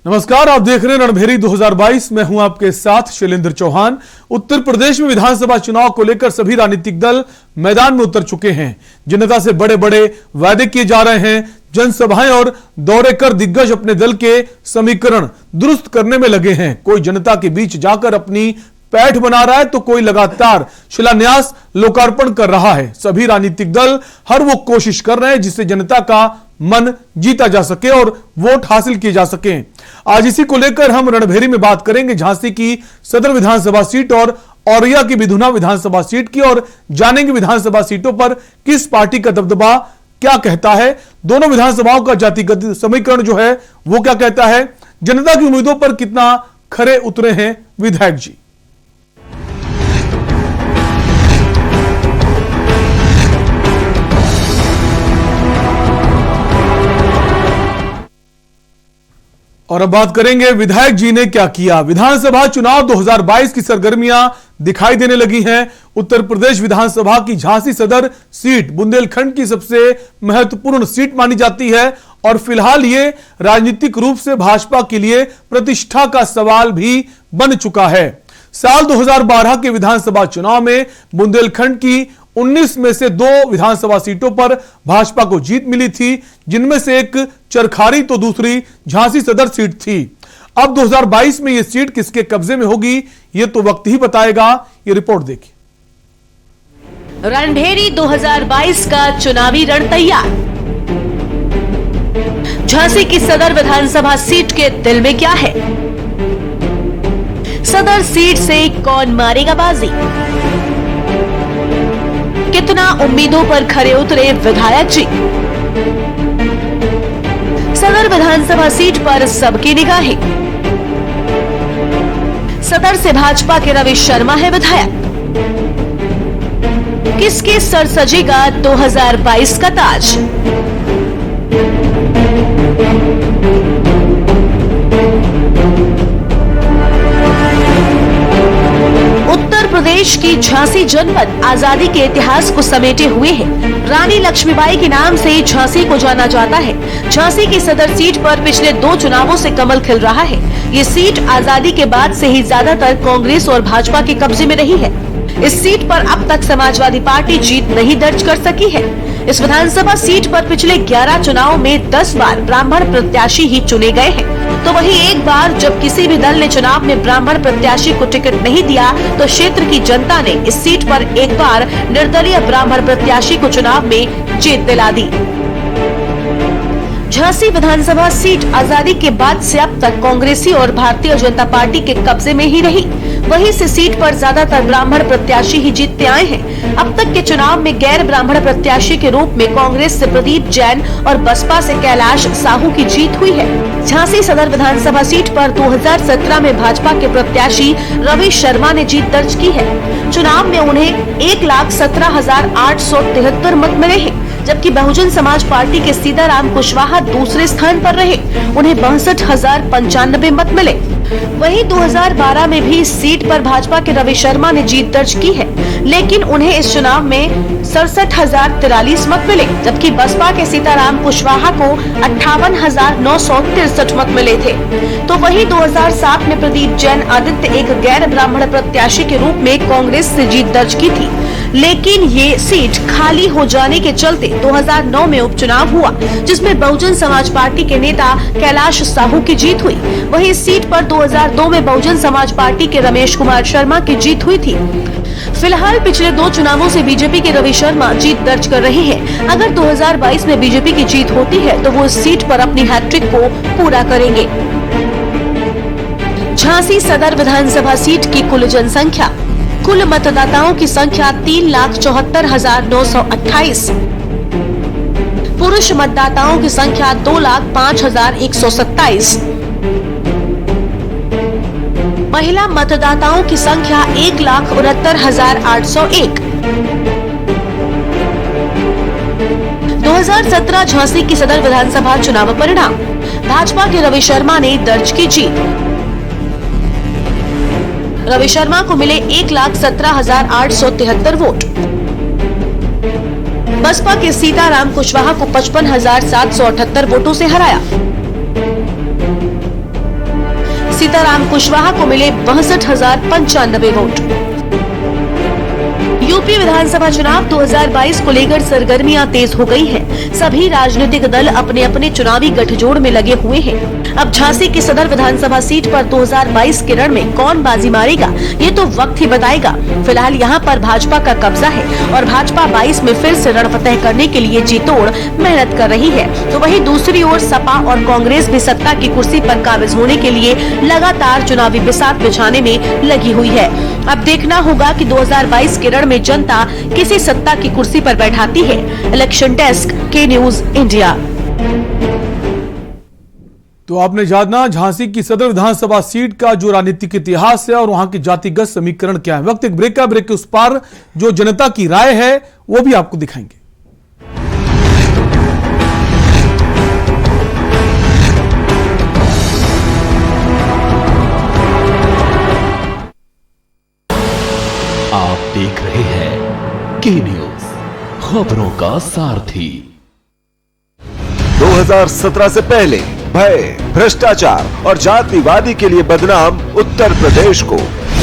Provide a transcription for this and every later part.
नमस्कार, आप देख रहे हैं रणभेरी 2022। मैं हूं आपके साथ शैलेंद्र चौहान। उत्तर प्रदेश में विधानसभा चुनाव को लेकर सभी राजनीतिक दल मैदान में उतर चुके हैं। जनता से बड़े बड़े वादे किए जा रहे हैं। जनसभाएं और दौरे कर दिग्गज अपने दल के समीकरण दुरुस्त करने में लगे हैं। कोई जनता के बीच जाकर अपनी पैठ बना रहा है तो कोई लगातार शिलान्यास लोकार्पण कर रहा है। सभी राजनीतिक दल हर वो कोशिश कर रहे हैं जिससे जनता का मन जीता जा सके और वोट हासिल किए जा सके। आज इसी को लेकर हम रणभेरी में बात करेंगे झांसी की सदर विधानसभा सीट और औरैया की बिधुना विधानसभा सीट की, और जानेंगे विधानसभा सीटों पर किस पार्टी का दबदबा क्या कहता है, दोनों विधानसभाओं का जातिगत समीकरण जो है वो क्या कहता है, जनता की उम्मीदों पर कितना खरे उतरे हैं विधायक जी। और अब बात करेंगे विधायक जी ने क्या किया। विधानसभा चुनाव 2022 की सरगर्मियां दिखाई देने लगी हैं। उत्तर प्रदेश विधानसभा की झांसी सदर सीट बुंदेलखंड की सबसे महत्वपूर्ण सीट मानी जाती है और फिलहाल ये राजनीतिक रूप से भाजपा के लिए प्रतिष्ठा का सवाल भी बन चुका है। साल 2012 के विधानसभा चुनाव में बुंदेलखंड की 19 में से 2 विधानसभा सीटों पर भाजपा को जीत मिली थी, जिनमें से एक चरखारी तो दूसरी झांसी सदर सीट थी। अब 2022 में यह सीट किसके कब्जे में होगी यह तो वक्त ही बताएगा। ये रिपोर्ट देखिए। रणभेरी 2022 का चुनावी रण तैयार। झांसी की सदर विधानसभा सीट के दिल में क्या है? सदर सीट से कौन मारेगा बाजी? कितना उम्मीदों पर खरे उतरे विधायक जी? सदर विधानसभा सीट पर सबकी निगाहें। सदर से भाजपा के रवि शर्मा है विधायक। किसके सर सजेगा 2022 का ताज? उत्तर प्रदेश की झांसी जनपद आजादी के इतिहास को समेटे हुए है। रानी लक्ष्मीबाई के नाम से झांसी को जाना जाता है। झांसी की सदर सीट पर पिछले 2 चुनावों से कमल खिल रहा है। ये सीट आजादी के बाद से ही ज्यादातर कांग्रेस और भाजपा के कब्जे में रही है। इस सीट पर अब तक समाजवादी पार्टी जीत नहीं दर्ज कर सकी है। इस विधानसभा सीट पर पिछले 11 चुनाव में 10 बार ब्राह्मण प्रत्याशी ही चुने गए हैं, तो वहीं एक बार जब किसी भी दल ने चुनाव में ब्राह्मण प्रत्याशी को टिकट नहीं दिया तो क्षेत्र की जनता ने इस सीट पर एक बार निर्दलीय ब्राह्मण प्रत्याशी को चुनाव में जीत दिला दी। झांसी विधानसभा सीट आजादी के बाद से अब तक कांग्रेसी और भारतीय जनता पार्टी के कब्जे में ही रही। वहीं से सीट पर ज्यादातर ब्राह्मण प्रत्याशी ही जीतते आए हैं। अब तक के चुनाव में गैर ब्राह्मण प्रत्याशी के रूप में कांग्रेस से प्रदीप जैन और बसपा से कैलाश साहू की जीत हुई है। झांसी सदर विधानसभा सीट पर 2017 में भाजपा के प्रत्याशी रवि शर्मा ने जीत दर्ज की है। चुनाव में उन्हें 1,17,873 मत मिले हैं, जबकि बहुजन समाज पार्टी के सीताराम कुशवाहा दूसरे स्थान पर रहे। उन्हें 62,095 मत मिले। वहीं 2012 में भी इस सीट पर भाजपा के रवि शर्मा ने जीत दर्ज की है, लेकिन उन्हें इस चुनाव में 67,043 मत मिले, जबकि बसपा के सीताराम कुशवाहा को 58,963 मत मिले थे। तो वहीं 2007 में प्रदीप जैन आदित्य एक गैर ब्राह्मण प्रत्याशी के रूप में कांग्रेस से जीत दर्ज की थी, लेकिन ये सीट खाली हो जाने के चलते 2009 में उपचुनाव हुआ, जिसमें बहुजन समाज पार्टी के नेता कैलाश साहू की जीत हुई। वहीं इस सीट पर 2002 में बहुजन समाज पार्टी के रमेश कुमार शर्मा की जीत हुई थी। फिलहाल पिछले 2 चुनावों से बीजेपी के रवि शर्मा जीत दर्ज कर रहे हैं। अगर 2022 में बीजेपी की जीत होती है तो वो इस सीट पर अपनी हैट्रिक को पूरा करेंगे। झांसी सदर विधानसभा सीट की कुल जनसंख्या, कुल मतदाताओं की संख्या 3,74,928, पुरुष मतदाताओं की संख्या 2,05,127, महिला मतदाताओं की संख्या 1,69,801। 2017 झांसी की सदर विधानसभा चुनाव परिणाम, भाजपा के रवि शर्मा ने दर्ज की जीत। रवि शर्मा को मिले 1,17,873 वोट। बसपा के सीताराम कुशवाहा को 55,778 वोटों से हराया। सीताराम कुशवाहा को मिले 62,095 वोट। यूपी विधानसभा चुनाव 2022 को लेकर सरगर्मियां तेज हो गई हैं। सभी राजनीतिक दल अपने अपने चुनावी गठजोड़ में लगे हुए हैं। अब झांसी की सदर विधानसभा सीट पर 2022 के रण में कौन बाजी मारेगा, ये तो वक्त ही बताएगा। फिलहाल यहाँ पर भाजपा का कब्जा है और भाजपा 22 में फिर से रण फतेह करने के लिए जी तोड़ मेहनत कर रही है। तो वहीं दूसरी ओर सपा और कांग्रेस भी सत्ता की कुर्सी पर काबिज होने के लिए लगातार चुनावी बिसात बिछाने में लगी हुई है। अब देखना होगा कि 2022 के रण में जनता किसी सत्ता की कुर्सी पर बैठाती है। इलेक्शन डेस्क के न्यूज इंडिया। तो आपने जाना झांसी की सदर विधानसभा सीट का जो राजनीतिक इतिहास है और वहां की जातिगत समीकरण क्या है। वक्त एक ब्रेक का, ब्रेक के उस पार जो जनता की राय है वो भी आपको दिखाएंगे। आप देख रहे हैं के न्यूज, खबरों का सारथी। 2017 से पहले भय, भ्रष्टाचार और जातिवादी के लिए बदनाम उत्तर प्रदेश को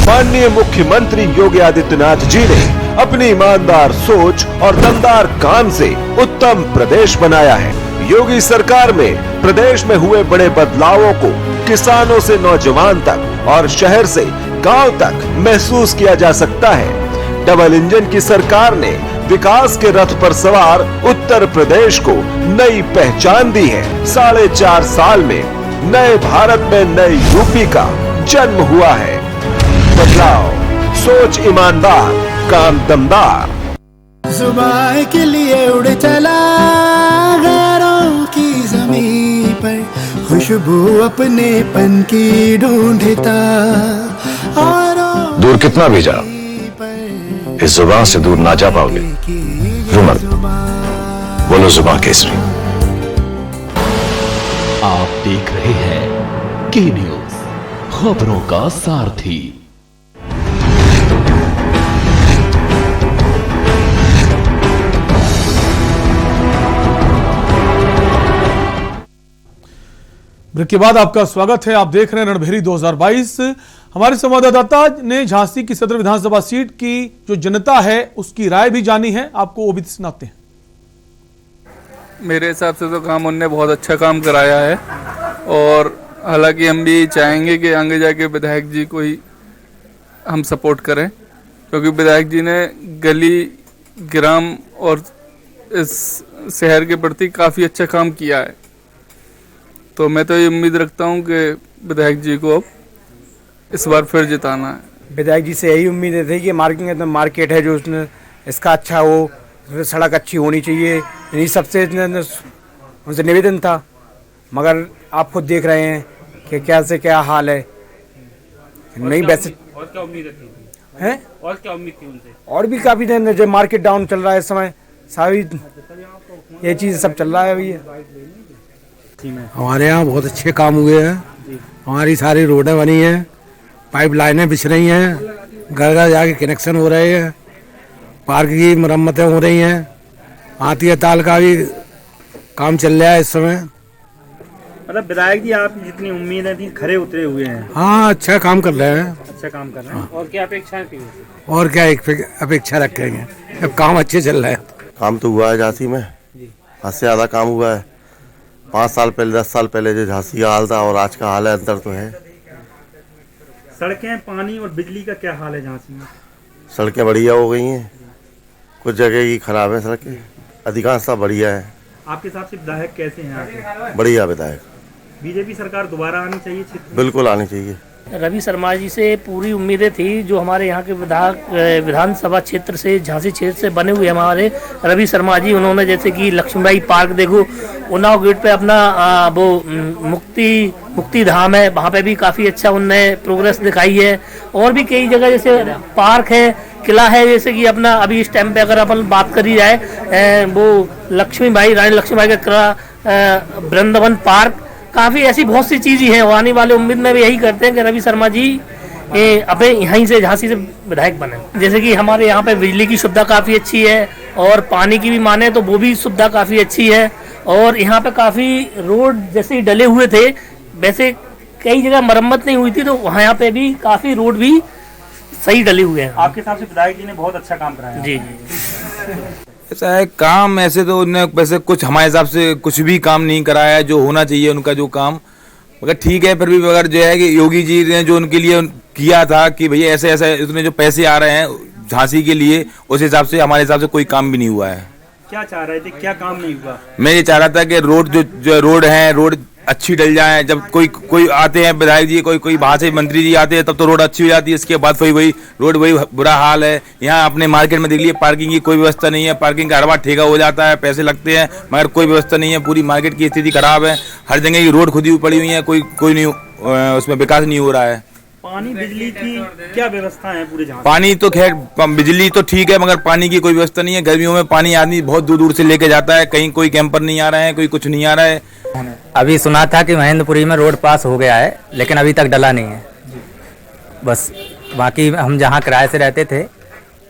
माननीय मुख्यमंत्री योगी आदित्यनाथ जी ने अपनी ईमानदार सोच और दमदार काम से उत्तम प्रदेश बनाया है। योगी सरकार में प्रदेश में हुए बड़े बदलावों को किसानों से नौजवान तक और शहर से गांव तक महसूस किया जा सकता है। डबल इंजन की सरकार ने विकास के रथ पर सवार उत्तर प्रदेश को नई पहचान दी है। 4.5 साल में नए भारत में नए यूपी का जन्म हुआ है। बदलाव, सोच ईमानदार, काम दमदार। सुबह के लिए उड़ चला गैरों की जमीन पर, खुशबू अपने पन की ढूंढता। दूर कितना भी जाओ, इस जुबान से दूर ना जा पाओगे। रुमल, बोलो जुबान केसरी। आप देख रहे हैं के न्यूज, खबरों का सारथी। ब्रेक के बाद आपका स्वागत है। आप देख रहे हैं रणभेरी 2022। हमारे संवाददाता ने झांसी की सदर विधानसभा सीट की जो जनता है उसकी राय भी जानी है, आपको वो भी सुनाते हैं। मेरे हिसाब से तो काम उनने बहुत अच्छा काम कराया है और हालांकि हम भी चाहेंगे कि आगे जाके विधायक जी को ही हम सपोर्ट करें, क्योंकि विधायक जी ने गली, ग्राम और इस शहर के प्रति काफ़ी अच्छा काम किया है। तो मैं तो ये उम्मीद रखता हूँ कि विधायक जी को अब इस बार फिर जिताना है। विधायक जी से यही उम्मीद थी कि मार्केट है जो उसने इसका अच्छा हो, सड़क अच्छी होनी चाहिए, इन्हीं सबसे उनसे निवेदन था। मगर आप खुद देख रहे हैं कि क्या से क्या हाल है। नहीं वैसे और क्या उम्मीद थी हैं, और क्या उम्मीद थी उनसे? और भी काफ़ी जो मार्केट डाउन चल रहा है इस समय, सारी ये चीज़ सब चल रहा है अभी। हमारे यहाँ बहुत अच्छे काम हुए हैं। हमारी सारी रोडें बनी हैं, पाइप लाइनें बिछ रही हैं, घर घर जाके कनेक्शन हो रहे हैं, पार्क की मरम्मतें हो रही हैं, हाथी ताल का भी काम चल रहा है इस समय। मतलब विधायक जी आप जितनी उम्मीदें थी खरे उतरे हुए हैं। हाँ, अच्छा काम कर रहे हैं। अच्छा काम कर रहे हैं। और क्या अपेक्षाएं थी उनसे? और क्या अपेक्षा रखेंगे, अब काम अच्छे चल रहे हैं। काम तो हुआ है झांसी में, हद से ज़्यादा काम हुआ है। 5 साल पहले, 10 साल पहले जो झांसी का हाल था और आज का हाल है, अंतर तो है। सड़कें, पानी और बिजली का क्या हाल है झांसी में? सड़कें बढ़िया हो गई हैं, कुछ जगह की खराब है सड़कें, अधिकांशतः बढ़िया है। आपके हिसाब से विधायक कैसे हैं आपके? बढ़िया विधायक। बीजेपी सरकार दोबारा आनी चाहिए क्षेत्र? बिल्कुल आनी चाहिए। रवि शर्मा जी से पूरी उम्मीदें थी, जो हमारे यहाँ के विधानसभा क्षेत्र से, झांसी क्षेत्र से बने हुए हमारे रवि शर्मा जी, उन्होंने जैसे कि लक्ष्मीबाई पार्क देखो, उन्नाव गेट पे अपना वो मुक्ति धाम है, वहाँ पे भी काफ़ी अच्छा उनने प्रोग्रेस दिखाई है। और भी कई जगह जैसे पार्क है, किला है, जैसे कि अपना अभी इस टाइम पे अगर अपन बात करी जाए वो रानी लक्ष्मीबाई का वृंदावन पार्क, काफ़ी ऐसी बहुत सी चीज़ें हैं। आने वाले उम्मीद में भी यही करते हैं कि रवि शर्मा जी अपने यहीं से झांसी से विधायक बने। जैसे कि हमारे यहाँ पे बिजली की सुविधा काफ़ी अच्छी है और पानी की भी माने तो वो भी सुविधा काफ़ी अच्छी है। और यहाँ पे काफ़ी रोड जैसे डले हुए थे, वैसे कई जगह मरम्मत नहीं हुई थी, तो वहाँ पे भी काफ़ी रोड भी सही डले हुए हैं। आपके हिसाब से विधायक जी ने बहुत अच्छा काम कराया? जी जी। ऐसा है काम, ऐसे तो उन्होंने वैसे कुछ हमारे हिसाब से कुछ भी काम नहीं कराया है जो होना चाहिए उनका जो काम, मगर ठीक है। फिर भी अगर जो है कि योगी जी ने जो उनके लिए किया था कि भैया ऐसे ऐसे इतने जो पैसे आ रहे हैं झांसी के लिए, उस हिसाब से हमारे हिसाब से कोई काम भी नहीं हुआ है। क्या चाह रहे थे, क्या काम नहीं हुआ? मैं ये चाह रहा था कि रोड जो रोड है, रोड अच्छी डल जाए। जब कोई आते हैं विधायक जी, कोई बाहर से मंत्री जी आते हैं, तब तो रोड अच्छी हो जाती है। इसके बाद वही रोड वही बुरा हाल है। यहाँ अपने मार्केट में देख लिए पार्किंग की कोई व्यवस्था नहीं है। पार्किंग का हर बार ठेका हो जाता है, पैसे लगते हैं, मगर कोई व्यवस्था नहीं है। पूरी मार्केट की स्थिति खराब है, हर जगह की रोड खुदी हुई पड़ी हुई है, कोई नहीं, उसमें विकास नहीं हो रहा है। पानी बिजली की क्या व्यवस्था है पूरे झांसी? पानी तो खैर बिजली तो ठीक है, मगर पानी की कोई व्यवस्था नहीं है। गर्मियों में पानी आदमी बहुत दूर दूर से लेके जाता है, कहीं कोई कैंपर नहीं आ रहा है, कोई कुछ नहीं आ रहा है। अभी सुना था कि महेंद्रपुरी में रोड पास हो गया है, लेकिन अभी तक डला नहीं है। बस बाकी हम जहाँ किराए से रहते थे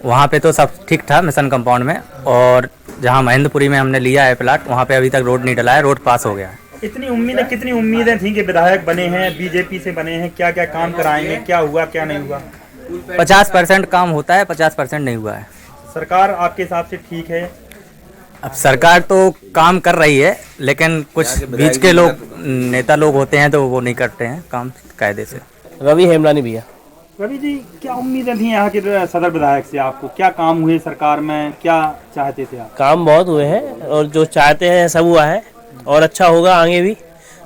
वहाँ पे तो सब ठीक था मिशन कंपाउंड में, और जहाँ महेंद्रपुरी में हमने लिया है प्लाट, वहाँ पे अभी तक रोड नहीं डला है, रोड पास हो गया है। कितनी उम्मीदें थी कि विधायक बने हैं, बीजेपी से बने हैं, क्या क्या काम कराएंगे, क्या हुआ क्या नहीं हुआ? 50% काम होता है, 50% नहीं हुआ है। सरकार आपके हिसाब से ठीक है? अब सरकार तो काम कर रही है, लेकिन कुछ बीच के लोग नेता लोग होते हैं तो वो नहीं करते हैं काम कायदे से। रवि हेमरानी भैया। रवि जी, क्या उम्मीदें थी यहाँ के सदर विधायक से? आपको क्या काम हुए सरकार में, क्या चाहते थे आप? काम बहुत हुए हैं और जो चाहते हैं सब हुआ है और अच्छा होगा आगे भी।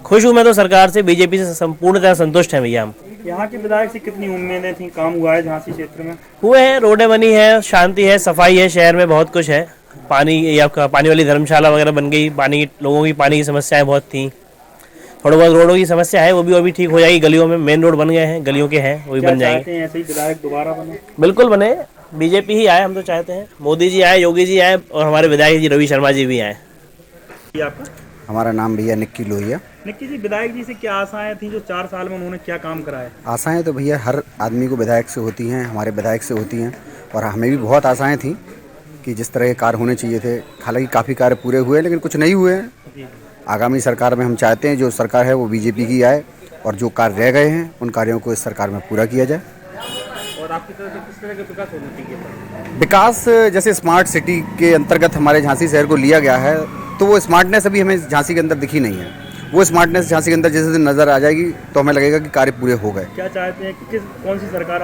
खुश हूँ मैं तो सरकार से, बीजेपी से संपूर्णतः संतुष्ट हैं भैया हम। यहाँ के विधायक से कितनी उम्मीदें थी? काम हुआ है झांसी क्षेत्र में? हुए हैं, रोडें बनी है, शांति है, सफाई है, शहर में बहुत कुछ है। पानी आपका पानी वाली धर्मशाला वगैरह बन गई, लोगों की पानी की समस्याएं बहुत थी। थोड़ा बहुत रोडों की समस्या है, वो भी ठीक हो जाएगी। गलियों में मेन रोड बन गए हैं, गलियों के हैं, वो भी बन जाएंगे। ऐसे ही विधायक दोबारा बने? बिल्कुल बने, बीजेपी ही आए, हम तो चाहते हैं। मोदी जी आए, योगी जी आए और हमारे विधायक जी रवि शर्मा जी भी आए। हमारा नाम भैया निक्की लोहिया। निक्की जी, विधायक जी से क्या आशाएं थी जो 4 साल में उन्होंने क्या काम कराया? आशाएं तो भैया हर आदमी को विधायक से होती हैं, हमारे विधायक से होती हैं, और हमें भी बहुत आशाएं थी कि जिस तरह के कार्य होने चाहिए थे। हालांकि काफ़ी कार्य पूरे हुए, लेकिन कुछ नहीं हुए हैं। आगामी सरकार में हम चाहते हैं जो सरकार है वो बीजेपी की आए, और जो कार्य रह गए हैं उन कार्यों को इस सरकार में पूरा किया जाए। और आपकी तरफ से किस तरह का विकास होना चाहिए? विकास जैसे स्मार्ट सिटी के अंतर्गत हमारे झांसी शहर को लिया गया है, तो वो स्मार्टनेस अभी हमें झांसी के अंदर दिखी नहीं है। वो स्मार्टनेस झांसी के अंदर जैसे दिन नज़र आ जाएगी तो हमें लगेगा कि कार्य पूरे हो गए। क्या चाहते हैं कि कौन सी सरकार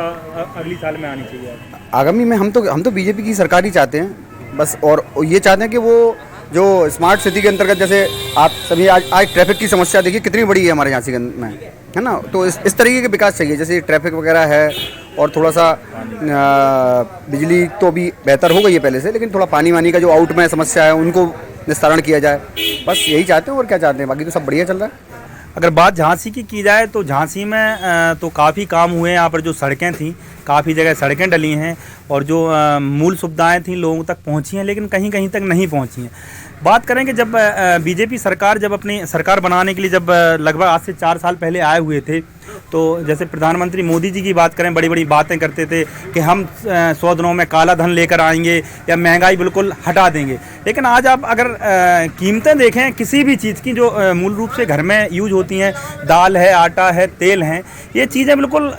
अगली साल में आनी चाहिए? आगामी में हम तो बीजेपी की सरकार ही चाहते हैं बस, और ये चाहते हैं कि वो जो स्मार्ट सिटी के अंतर्गत, जैसे आप सभी आज ट्रैफिक की समस्या देखिए कितनी बड़ी है हमारे झांसी में, है ना। तो इस तरीके के विकास चाहिए, जैसे ट्रैफिक वगैरह है, और थोड़ा सा बिजली तो भी बेहतर हो गई है पहले से, लेकिन थोड़ा पानी वानी का जो आउट में समस्या है उनको निस्तारण किया जाए। बस यही चाहते हैं, और क्या चाहते हैं, बाकी तो सब बढ़िया चल रहा है। अगर बात झांसी की जाए तो झांसी में तो काफ़ी काम हुए हैं। यहाँ पर जो सड़कें थी, काफ़ी जगह सड़कें डली हैं, और जो मूल सुविधाएं थी लोगों तक पहुँची हैं, लेकिन कहीं कहीं तक नहीं पहुँची हैं। बात करें कि जब बीजेपी सरकार जब अपनी सरकार बनाने के लिए जब लगभग आज से 4 साल पहले आए हुए थे, तो जैसे प्रधानमंत्री मोदी जी की बात करें, बड़ी बड़ी बातें करते थे कि हम 100 दिनों में काला धन लेकर आएंगे या महंगाई बिल्कुल हटा देंगे। लेकिन आज आप अगर कीमतें देखें किसी भी चीज़ की जो मूल रूप से घर में यूज होती हैं, दाल है, आटा है, तेल हैं, ये चीज़ें बिल्कुल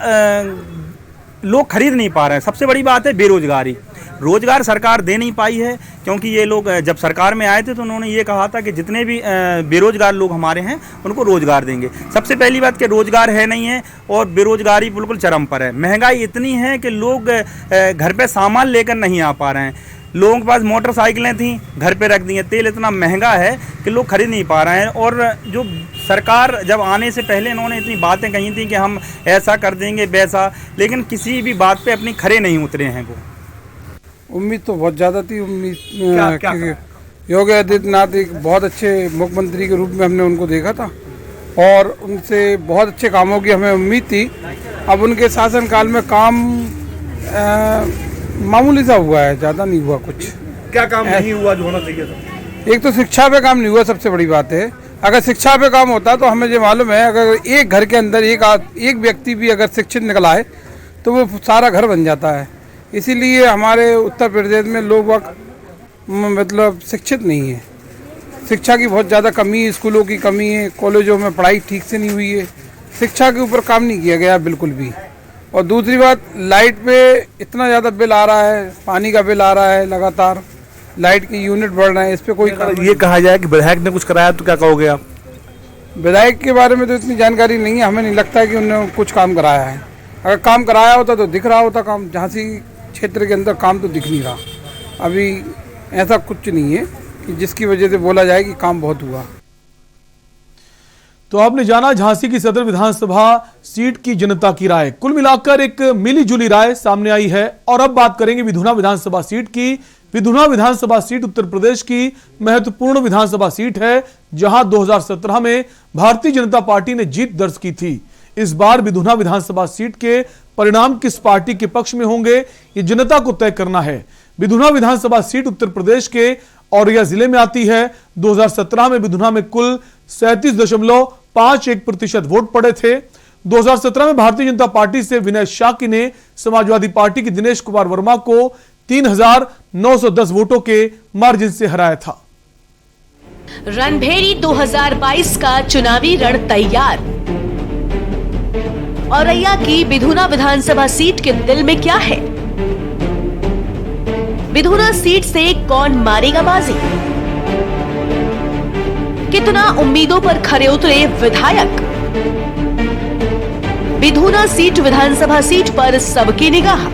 लोग खरीद नहीं पा रहे हैं। सबसे बड़ी बात है बेरोजगारी। रोजगार सरकार दे नहीं पाई है, क्योंकि ये लोग जब सरकार में आए थे तो उन्होंने ये कहा था कि जितने भी बेरोजगार लोग हमारे हैं उनको रोजगार देंगे। सबसे पहली बात कि रोजगार है नहीं है, और बेरोजगारी बिल्कुल चरम पर है। महंगाई इतनी है कि लोग घर पे सामान लेकर नहीं आ पा रहे हैं। लोगों के पास मोटरसाइकिलें थी, घर पे रख दी हैं। तेल इतना महंगा है कि लोग खरीद नहीं पा रहे हैं। और जो सरकार जब आने से पहले इन्होंने इतनी बातें कही थी कि हम ऐसा कर देंगे वैसा, लेकिन किसी भी बात पे अपनी खरे नहीं उतरे हैं। वो उम्मीद तो बहुत ज़्यादा थी। उम्मीद योगी आदित्यनाथ एक बहुत अच्छे मुख्यमंत्री के रूप में हमने उनको देखा था, और उनसे बहुत अच्छे कामों की हमें उम्मीद थी। अब उनके शासनकाल में काम मामूली सा हुआ है, ज़्यादा नहीं हुआ कुछ। क्या काम नहीं हुआ जो होना चाहिए था? एक तो शिक्षा पे काम नहीं हुआ, सबसे बड़ी बात है। अगर शिक्षा पे काम होता तो हमें ये मालूम है, अगर एक घर के अंदर एक व्यक्ति भी अगर शिक्षित निकला है तो वो सारा घर बन जाता है। इसीलिए हमारे उत्तर प्रदेश में लोग मतलब शिक्षित नहीं है। शिक्षा की बहुत ज़्यादा कमी है, स्कूलों की कमी है, कॉलेजों में पढ़ाई ठीक से नहीं हुई है, शिक्षा के ऊपर काम नहीं किया गया बिल्कुल भी। और दूसरी बात, लाइट पे इतना ज़्यादा बिल आ रहा है, पानी का बिल आ रहा है लगातार, लाइट की यूनिट बढ़ रहे हैं, इस पे कोई ये कहा जाए कि विधायक ने कुछ कराया तो क्या कहोगे आप? विधायक के बारे में तो इतनी जानकारी नहीं है, हमें नहीं लगता कि उन्होंने कुछ काम कराया है। अगर काम कराया होता तो दिख रहा होता काम। झांसी क्षेत्र के अंदर काम तो दिख नहीं रहा अभी। ऐसा कुछ नहीं है कि जिसकी वजह से बोला जाए कि काम बहुत हुआ। तो आपने जाना झांसी की सदर विधानसभा सीट की जनता की राय। कुल मिलाकर एक मिली जुली राय सामने आई है। और अब बात करेंगे विधुना विधानसभा सीट की। विधुना विधानसभा सीट उत्तर प्रदेश की महत्वपूर्ण विधानसभा सीट है, जहां 2017 में भारतीय जनता पार्टी ने जीत दर्ज की थी। इस बार विधुना विधानसभा सीट के परिणाम किस पार्टी के पक्ष में होंगे, ये जनता को तय करना है। विधुना विधानसभा सीट उत्तर प्रदेश के औरैया जिले में आती है। 2017 में विधुना में कुल 37.51% वोट पड़े थे। 2017 में भारतीय जनता पार्टी से विनय शाक्य ने समाजवादी पार्टी के दिनेश कुमार वर्मा को 3,910 वोटों के मार्जिन से हराया था। रणभेरी 2022 का चुनावी रण तैयार। औरैया की विधुना विधानसभा सीट के दिल में क्या है? विधुना सीट से कौन मारेगा बाजी? कितना उम्मीदों पर खरे उतरे विधायक? विधुना सीट विधानसभा सीट पर सबकी निगाह।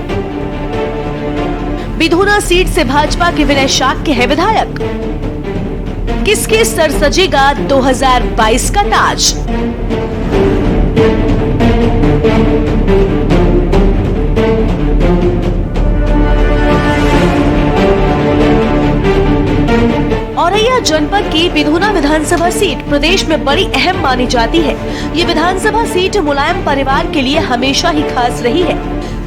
विधुना सीट से भाजपा के विनय शाक्य है विधायक। किसके सर सजेगा 2022 का ताज? औरैया जनपद की विधुना विधानसभा सीट प्रदेश में बड़ी अहम मानी जाती है। ये विधानसभा सीट मुलायम परिवार के लिए हमेशा ही खास रही है।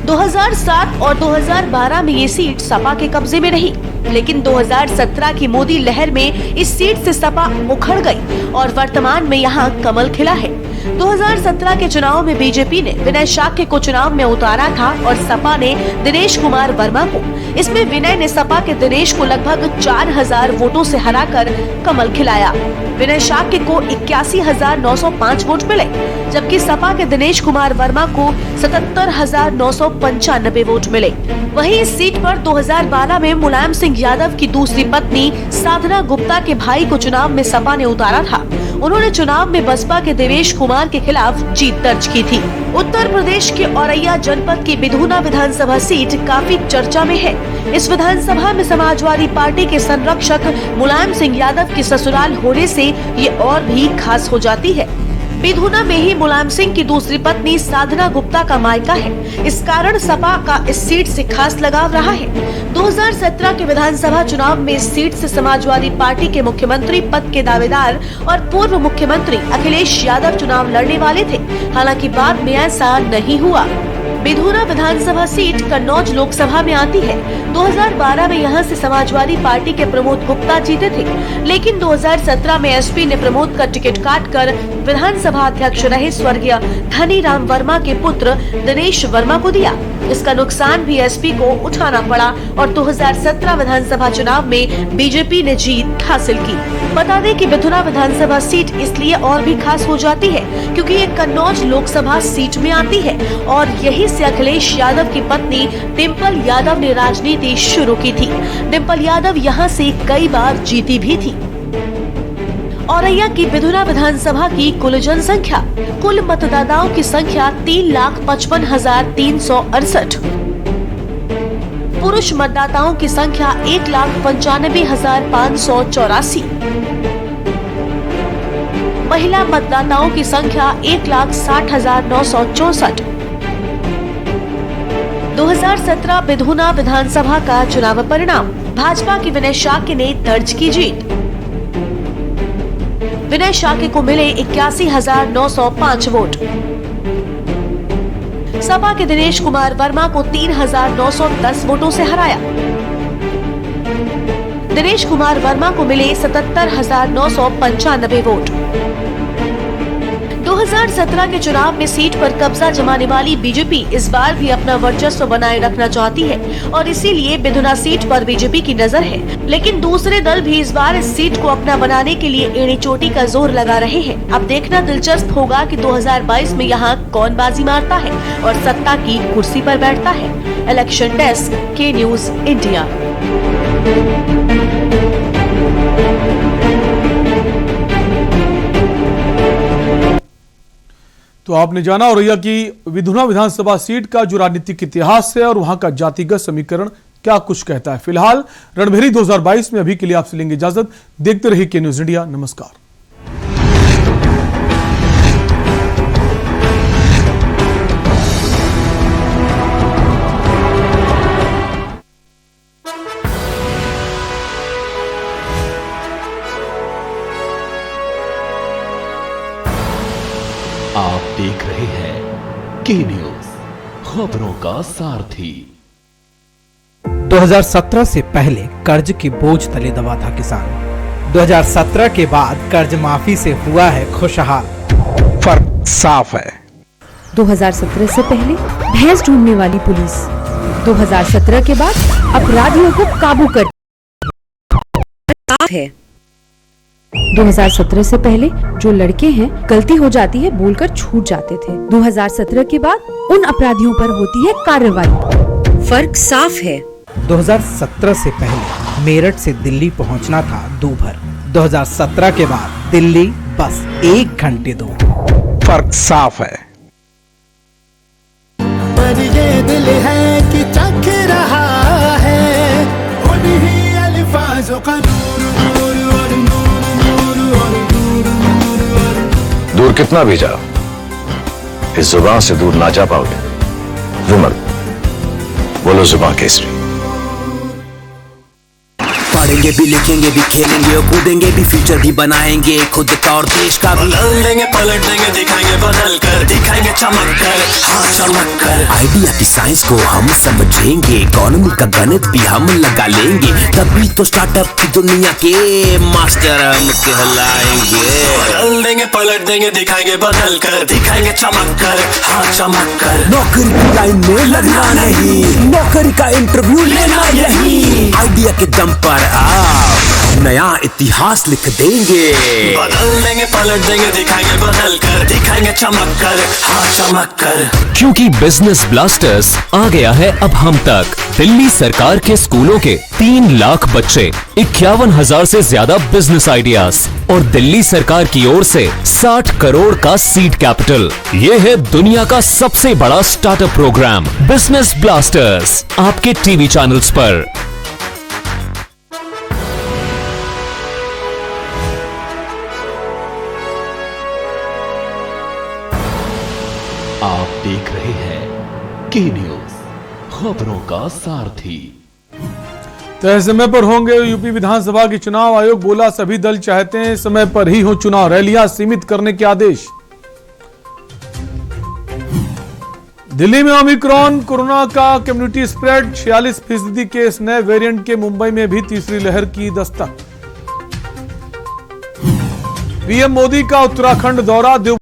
2007 और 2012 में ये सीट सपा के कब्जे में रही, लेकिन 2017 की मोदी लहर में इस सीट से सपा उखड़ गई और वर्तमान में यहाँ कमल खिला है। 2017 के चुनाव में बीजेपी ने विनय शाक्य को चुनाव में उतारा था और सपा ने दिनेश कुमार वर्मा को। इसमें विनय ने सपा के दिनेश को लगभग 4,000 वोटों से हराकर कमल खिलाया। विनय शाक्य को 81,905 वोट मिले, जबकि सपा के दिनेश कुमार वर्मा को 77,995 वोट मिले। वहीं इस सीट पर 2012 में मुलायम सिंह यादव की दूसरी पत्नी साधना गुप्ता के भाई को चुनाव में सपा ने उतारा था। उन्होंने चुनाव में बसपा के देवेश कुमार के खिलाफ जीत दर्ज की थी। उत्तर प्रदेश के औरैया जनपद की विधुना विधानसभा सीट काफी चर्चा में है। इस विधानसभा में समाजवादी पार्टी के संरक्षक मुलायम सिंह यादव की ससुराल होने से ये और भी खास हो जाती है। विधुना में ही मुलायम सिंह की दूसरी पत्नी साधना गुप्ता का मायका है। इस कारण सपा का इस सीट से खास लगाव रहा है। 2017 के विधानसभा चुनाव में इस सीट से समाजवादी पार्टी के मुख्यमंत्री पद के दावेदार और पूर्व मुख्यमंत्री अखिलेश यादव चुनाव लड़ने वाले थे। हालांकि बाद में ऐसा नहीं हुआ। विधुना विधानसभा सीट कन्नौज लोकसभा में आती है। 2012 में यहां से समाजवादी पार्टी के प्रमोद गुप्ता जीते थे, लेकिन 2017 में एसपी ने प्रमोद का टिकट काटकर विधानसभा अध्यक्ष रहे स्वर्गीय धनीराम वर्मा के पुत्र दिनेश वर्मा को दिया। इसका नुकसान भी एसपी को उठाना पड़ा और 2017 विधानसभा चुनाव में बीजेपी ने जीत हासिल की। बता दें कि विधुना विधानसभा सीट इसलिए और भी खास हो जाती है क्योंकि ये कन्नौज लोकसभा सीट में आती है और यही से अखिलेश यादव की पत्नी डिम्पल यादव ने राजनीति शुरू की थी। डिम्पल यादव यहाँ से कई बार जीती भी थी। औरैया की विधुना विधानसभा की कुल जनसंख्या, कुल मतदाताओं की संख्या 3,55,368। पुरुष मतदाताओं की संख्या 1,95,584। महिला मतदाताओं की संख्या 1,60,964। 2017 विधुना विधानसभा का चुनाव परिणाम, भाजपा की विनय शाक्य ने दर्ज की जीत। विनय शाक्य को मिले 81,905 वोट। सपा के दिनेश कुमार वर्मा को 3,910 वोटों से हराया। दिनेश कुमार वर्मा को मिले 77,995 वोट। 2017 के चुनाव में सीट पर कब्जा जमाने वाली बीजेपी इस बार भी अपना वर्चस्व बनाए रखना चाहती है और इसीलिए बिधुना सीट पर बीजेपी की नजर है। लेकिन दूसरे दल भी इस बार इस सीट को अपना बनाने के लिए एड़ी चोटी का जोर लगा रहे हैं। अब देखना दिलचस्प होगा कि 2022 में यहाँ कौन बाजी मारता है और सत्ता की कुर्सी पर बैठता है। इलेक्शन डेस्क, के न्यूज इंडिया। तो आपने जाना हो रहा कि विधुना विधानसभा सीट का जो राजनीतिक इतिहास है और वहां का जातिगत समीकरण क्या कुछ कहता है। फिलहाल रणभेरी 2022 में अभी के लिए आपसे लेंगे इजाजत। देखते रहिए के न्यूज इंडिया। नमस्कार। आप देख रहे हैं के न्यूज, खबरों का सारथी। 2017 से पहले कर्ज के बोझ तले दबा था किसान। 2017 के बाद कर्ज माफी से हुआ है खुशहाल। फर्क साफ है। 2017 से पहले भैंस ढूंढने वाली पुलिस, 2017 के बाद अपराधियों को काबू कर है। 2017 से पहले जो लड़के हैं गलती हो जाती है बोलकर छूट जाते थे। 2017 के बाद उन अपराधियों पर होती है कार्रवाई। फर्क साफ है। 2017 से पहले मेरठ से दिल्ली पहुंचना था दूभर। 2017 के बाद दिल्ली बस 1 घंटे दूर। फर्क साफ है। पर ये दिल है कि चख रहा है उन्हीं अल्फाजों का दूर कितना भी जाओ, इस जुबान से दूर ना जा पाओगे। रुमल, बोलो जुबान केसरी। पढ़ेंगे भी, लिखेंगे भी, खेलेंगे और कूदेंगे भी, फ्यूचर भी बनाएंगे खुद का और देश का भी। बदल देंगे, पलट देंगे, दिखाएंगे बदल कर, दिखाएंगे चमक कर, हाँ चमक कर। आइडिया की साइंस को हम समझेंगे, इकोनॉमी का गणित भी हम लगा लेंगे, तभी तो स्टार्टअप की दुनिया के मास्टर हम कहलाएंगे। बदल देंगे, पलट देंगे, दिखाएंगे बदल कर, दिखाएंगे चमक कर, हाँ चमक कर। नौकरी की लाइन में लगना नहीं, नौकरी का इंटरव्यू लेना यही। आइडिया के दम पर नया इतिहास लिख देंगे। बदल देंगे, पलट देंगे, दिखाएंगे बदल कर, दिखाएंगे चमक कर, हाँ चमक कर। क्योंकि बिजनेस ब्लास्टर्स आ गया है अब हम तक। दिल्ली सरकार के स्कूलों के 3 लाख बच्चे, 51,000 से ज्यादा बिजनेस आइडियाज और दिल्ली सरकार की ओर से 60 करोड़ का सीड कैपिटल। ये है दुनिया का सबसे बड़ा स्टार्टअप प्रोग्राम बिजनेस ब्लास्टर्स, आपके टीवी चैनल्स पर। आप देख रहे हैं के न्यूज, खबरों का सारथी। तय समय पर होंगे यूपी विधानसभा के चुनाव। आयोग बोला सभी दल चाहते हैं समय पर ही हो चुनाव, रैलियां सीमित करने के आदेश। दिल्ली में ओमिक्रॉन कोरोना का कम्युनिटी स्प्रेड, 46% केस नए वेरिएंट के। मुंबई में भी तीसरी लहर की दस्तक। पीएम मोदी का उत्तराखंड दौरा।